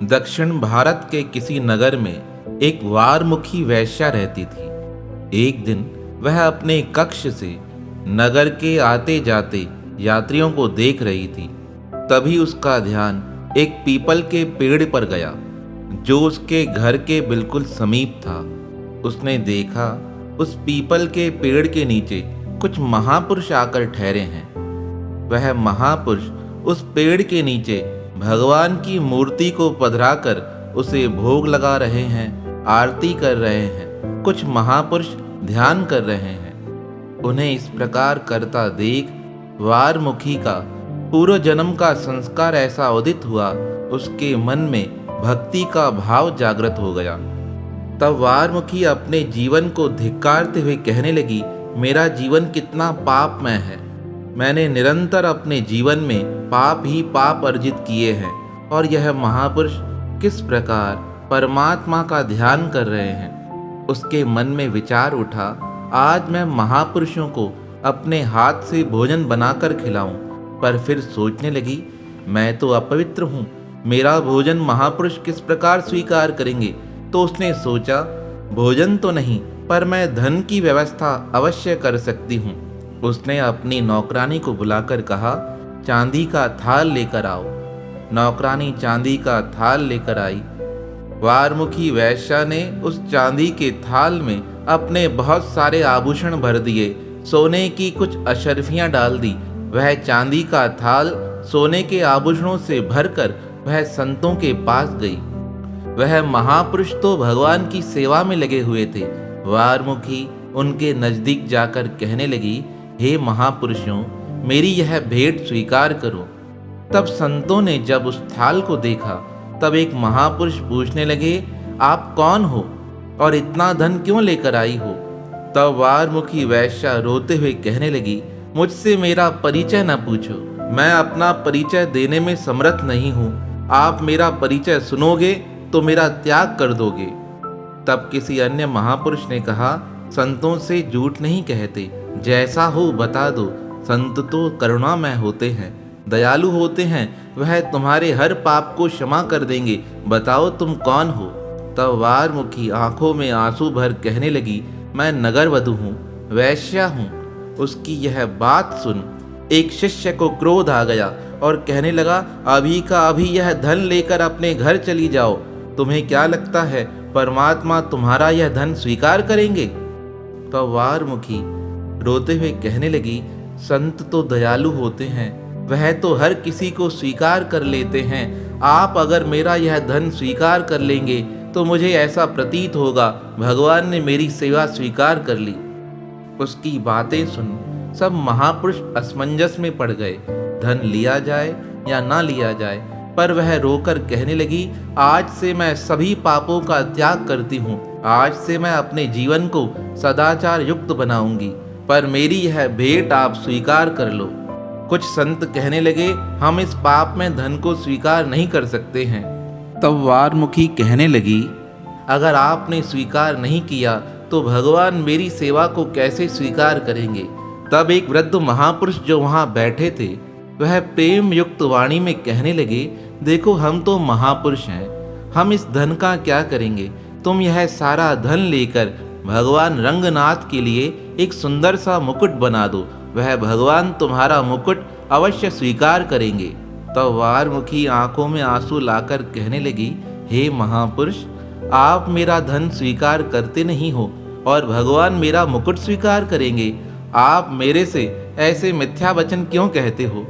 दक्षिण भारत के किसी नगर में एक वारमुखी वेश्या रहती थी। एक दिन वह अपने कक्ष से नगर के आते जाते यात्रियों को देख रही थी। तभी उसका ध्यान एक पीपल के पेड़ पर गया जो उसके घर के बिल्कुल समीप था। उसने देखा उस पीपल के पेड़ के नीचे कुछ महापुरुष आकर ठहरे हैं। वह महापुरुष उस पेड़ के नीचे भगवान की मूर्ति को पधराकर उसे भोग लगा रहे हैं, आरती कर रहे हैं। कुछ महापुरुष ध्यान कर रहे हैं। उन्हें इस प्रकार करता देख वारमुखी का पूर्व जन्म का संस्कार ऐसा उदित हुआ, उसके मन में भक्ति का भाव जागृत हो गया। तब वारमुखी अपने जीवन को धिक्कारते हुए कहने लगी, मेरा जीवन कितना पापमय है। मैंने निरंतर अपने जीवन में पाप ही पाप अर्जित किए हैं और यह महापुरुष किस प्रकार परमात्मा का ध्यान कर रहे हैं। उसके मन में विचार उठा, आज मैं महापुरुषों को अपने हाथ से भोजन बनाकर खिलाऊं। पर फिर सोचने लगी, मैं तो अपवित्र हूँ, मेरा भोजन महापुरुष किस प्रकार स्वीकार करेंगे। तो उसने सोचा, भोजन तो नहीं पर मैं धन की व्यवस्था अवश्य कर सकती हूँ। उसने अपनी नौकरानी को बुलाकर कहा, चांदी का थाल लेकर आओ। नौकरानी चांदी का थाल लेकर आई। वारमुखी वैश्या ने उस चांदी के थाल में अपने बहुत सारे आभूषण भर दिए, सोने की कुछ अशर्फियां डाल दी। वह चांदी का थाल सोने के आभूषणों से भरकर वह संतों के पास गई। वह महापुरुष तो भगवान की सेवा में लगे हुए थे। वारमुखी उनके नजदीक जाकर कहने लगी, हे महापुरुषों, मेरी यह भेंट स्वीकार करो। तब संतों ने जब उस थाल को देखा तब एक महापुरुष पूछने लगे, आप कौन हो और इतना धन क्यों लेकर आई हो। तब वारमुखी वैश्या रोते हुए कहने लगी, मुझसे मेरा परिचय न पूछो, मैं अपना परिचय देने में समर्थ नहीं हूँ। आप मेरा परिचय सुनोगे तो मेरा त्याग कर दोगे। तब किसी अन्य महापुरुष ने कहा, संतों से झूठ नहीं कहते, जैसा हो बता दो। संत तो करुणामय होते हैं, दयालु होते हैं, वह तुम्हारे हर पाप को क्षमा कर देंगे। बताओ तुम कौन हो। तब वारमुखी आंखों में आंसू भर कहने लगी, मैं नगरवधू हूँ, वैश्या हूँ। उसकी यह बात सुन एक शिष्य को क्रोध आ गया और कहने लगा, अभी का अभी यह धन लेकर अपने घर चली जाओ। तुम्हें क्या लगता है परमात्मा तुम्हारा यह धन स्वीकार करेंगे। तो वारमुखी रोते हुए कहने लगी, संत तो दयालु होते हैं, वह तो हर किसी को स्वीकार कर लेते हैं। आप अगर मेरा यह धन स्वीकार कर लेंगे तो मुझे ऐसा प्रतीत होगा भगवान ने मेरी सेवा स्वीकार कर ली। उसकी बातें सुन सब महापुरुष असमंजस में पड़ गए, धन लिया जाए या ना लिया जाए। पर वह रोकर कहने लगी, आज से मैं सभी पापों का त्याग करती हूँ। आज से मैं अपने जीवन को सदाचार युक्त बनाऊंगी, पर मेरी यह भेंट आप स्वीकार कर लो। कुछ संत कहने लगे, हम इस पाप में धन को स्वीकार नहीं कर सकते हैं। तब वारमुखी कहने लगी, अगर आपने स्वीकार नहीं किया तो भगवान मेरी सेवा को कैसे स्वीकार करेंगे। तब एक वृद्ध महापुरुष जो वहाँ बैठे थे वह प्रेम युक्त वाणी में कहने लगे, देखो हम तो महापुरुष हैं, हम इस धन का क्या करेंगे। तुम यह सारा धन लेकर भगवान रंगनाथ के लिए एक सुंदर सा मुकुट बना दो, वह भगवान तुम्हारा मुकुट अवश्य स्वीकार करेंगे। तब वारमुखी आंखों में आंसू लाकर कहने लगी, हे महापुरुष, आप मेरा धन स्वीकार करते नहीं हो और भगवान मेरा मुकुट स्वीकार करेंगे। आप मेरे से ऐसे मिथ्या वचन क्यों कहते हो।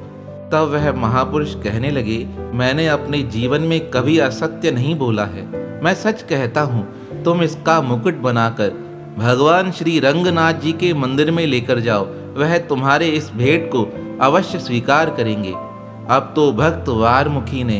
तब वह महापुरुष कहने लगे, मैंने अपने जीवन में कभी असत्य नहीं बोला है, मैं सच कहता हूँ। तुम इसका मुकुट बनाकर भगवान श्री रंगनाथ जी के मंदिर में लेकर जाओ, वह तुम्हारे इस भेंट को अवश्य स्वीकार करेंगे। अब तो भक्त वारमुखी ने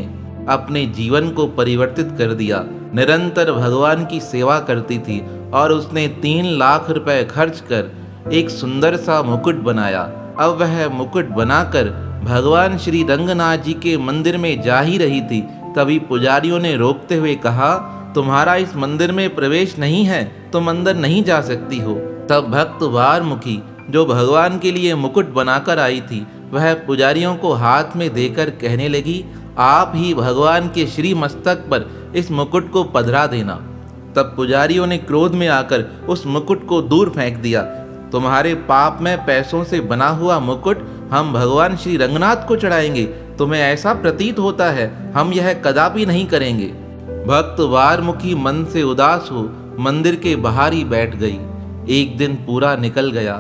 अपने जीवन को परिवर्तित कर दिया। निरंतर भगवान की सेवा करती थी और उसने 3 लाख रुपए खर्च कर एक सुंदर सा मुकुट बनाया। अब वह मुकुट बनाकर भगवान श्री रंगनाथ जी के मंदिर में जा ही रही थी, तभी पुजारियों ने रोकते हुए कहा, तुम्हारा इस मंदिर में प्रवेश नहीं है, तुम अंदर नहीं जा सकती हो। तब भक्त वारमुखी जो भगवान के लिए मुकुट बनाकर आई थी, वह पुजारियों को हाथ में देकर कहने लगी, आप ही भगवान के श्री मस्तक पर इस मुकुट को पधरा देना। तब पुजारियों ने क्रोध में आकर उस मुकुट को दूर फेंक दिया। तुम्हारे पाप में पैसों से बना हुआ मुकुट हम भगवान श्री रंगनाथ को चढ़ाएंगे? तुम्हें ऐसा प्रतीत होता है, हम यह कदापि नहीं करेंगे। भक्त वारमुखी मन से उदास हो मंदिर के बाहर ही बैठ गई। एक दिन पूरा निकल गया।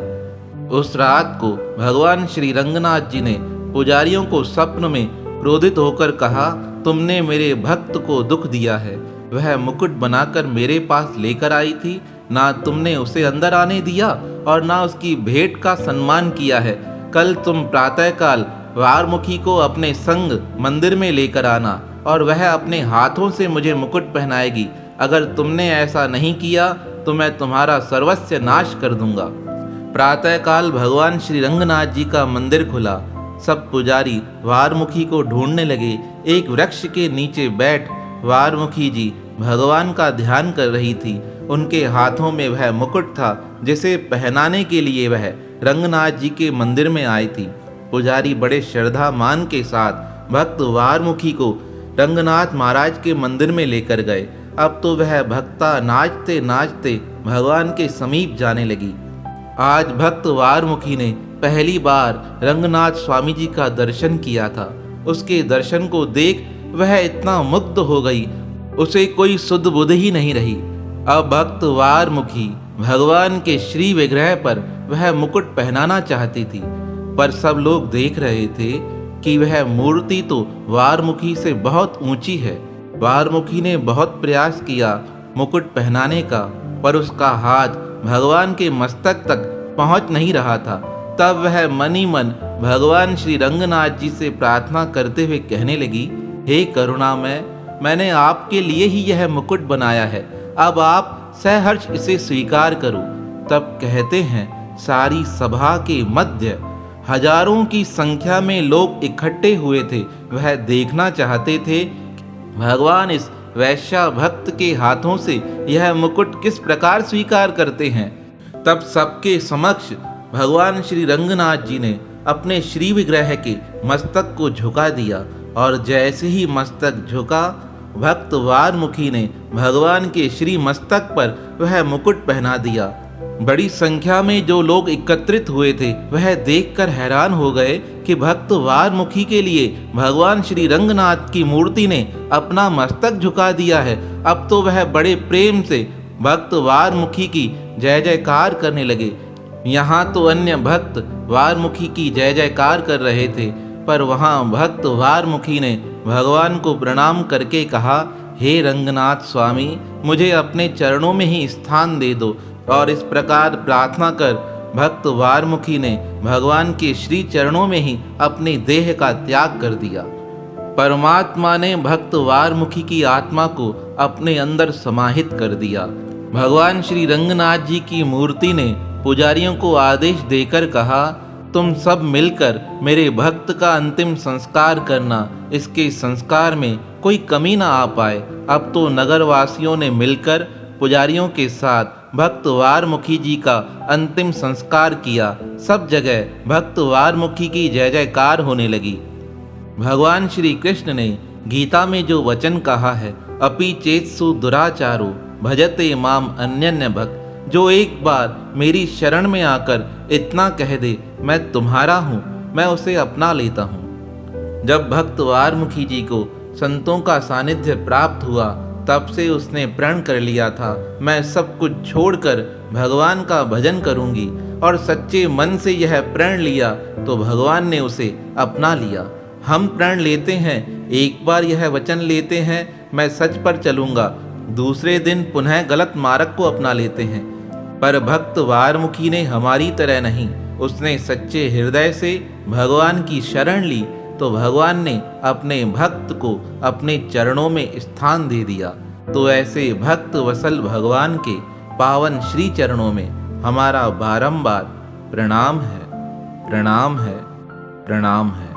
उस रात को भगवान श्री रंगनाथ जी ने पुजारियों को स्वप्न में क्रोधित होकर कहा, तुमने मेरे भक्त को दुख दिया है। वह मुकुट बनाकर मेरे पास लेकर आई थी, ना तुमने उसे अंदर आने दिया और ना उसकी भेंट का सम्मान किया है। कल तुम प्रातःकाल वारमुखी को अपने संग मंदिर में लेकर आना और वह अपने हाथों से मुझे मुकुट पहनाएगी। अगर तुमने ऐसा नहीं किया तो मैं तुम्हारा सर्वस्व नाश कर दूंगा। प्रातःकाल भगवान श्री रंगनाथ जी का मंदिर खुला। सब पुजारी वारमुखी को ढूंढने लगे। एक वृक्ष के नीचे बैठ वारमुखी जी भगवान का ध्यान कर रही थी। उनके हाथों में वह मुकुट था जिसे पहनाने के लिए वह रंगनाथ जी के मंदिर में आई थी। पुजारी बड़े श्रद्धा मान के साथ भक्त वारमुखी को रंगनाथ महाराज के मंदिर में लेकर गए। अब तो वह भक्ता नाचते नाचते भगवान के समीप जाने लगी। आज भक्त वारमुखी ने पहली बार रंगनाथ स्वामी जी का दर्शन किया था। उसके दर्शन को देख वह इतना मुग्ध हो गई, उसे कोई सुध बुध ही नहीं रही। अब भक्त वारमुखी भगवान के श्री विग्रह पर वह मुकुट पहनाना चाहती थी, पर सब लोग देख रहे थे कि वह मूर्ति तो वारमुखी से बहुत ऊंची है। वारमुखी ने बहुत प्रयास किया मुकुट पहनाने का, पर उसका हाथ भगवान के मस्तक तक पहुंच नहीं रहा था। तब वह मन ही मन भगवान श्री रंगनाथ जी से प्रार्थना करते हुए कहने लगी, हे करुणामय, मैंने आपके लिए ही यह मुकुट बनाया है, अब आप सहर्ष इसे स्वीकार करो। तब कहते हैं सारी सभा के मध्य हजारों की संख्या में लोग इकट्ठे हुए थे। वह देखना चाहते थे भगवान इस वैश्या भक्त के हाथों से यह मुकुट किस प्रकार स्वीकार करते हैं। तब सबके समक्ष भगवान श्री रंगनाथ जी ने अपने श्री विग्रह के मस्तक को झुका दिया और जैसे ही मस्तक झुका, भक्त वारमुखी ने भगवान के श्री मस्तक पर वह मुकुट पहना दिया। बड़ी संख्या में जो लोग एकत्रित हुए थे वह देखकर हैरान हो गए कि भक्त वारमुखी के लिए भगवान श्री रंगनाथ की मूर्ति ने अपना मस्तक झुका दिया है। अब तो वह बड़े प्रेम से भक्त वारमुखी की जय जयकार करने लगे। यहाँ तो अन्य भक्त वारमुखी की जय जयकार कर रहे थे, पर वहाँ भक्त वारमुखी ने भगवान को प्रणाम करके कहा, हे रंगनाथ स्वामी, मुझे अपने चरणों में ही स्थान दे दो। और इस प्रकार प्रार्थना कर भक्त वारमुखी ने भगवान के श्री चरणों में ही अपनी देह का त्याग कर दिया। परमात्मा ने भक्त वारमुखी की आत्मा को अपने अंदर समाहित कर दिया। भगवान श्री रंगनाथ जी की मूर्ति ने पुजारियों को आदेश देकर कहा, तुम सब मिलकर मेरे भक्त का अंतिम संस्कार करना, इसके संस्कार में कोई कमी ना आ पाए। अब तो नगरवासियों ने मिलकर पुजारियों के साथ भक्त वारमुखी जी का अंतिम संस्कार किया। सब जगह भक्त वारमुखी की जय जयकार होने लगी। भगवान श्री कृष्ण ने गीता में जो वचन कहा है, अपि चेत्सु दुराचारो भजते माम अन्यन्य भक्त, जो एक बार मेरी शरण में आकर इतना कह दे मैं तुम्हारा हूँ, मैं उसे अपना लेता हूँ। जब भक्त वारमुखी जी को संतों का सानिध्य प्राप्त हुआ, तब से उसने प्रण कर लिया था, मैं सब कुछ छोड़कर भगवान का भजन करूंगी। और सच्चे मन से यह प्रण लिया तो भगवान ने उसे अपना लिया। हम प्रण लेते हैं, एक बार यह वचन लेते हैं मैं सच पर चलूंगा, दूसरे दिन पुनः गलत मार्ग को अपना लेते हैं। पर भक्त वारमुखी ने हमारी तरह नहीं, उसने सच्चे हृदय से भगवान की शरण ली तो भगवान ने अपने भक्त को अपने चरणों में स्थान दे दिया। तो ऐसे भक्त वसल भगवान के पावन श्री चरणों में हमारा बारंबार प्रणाम है, प्रणाम है, प्रणाम है।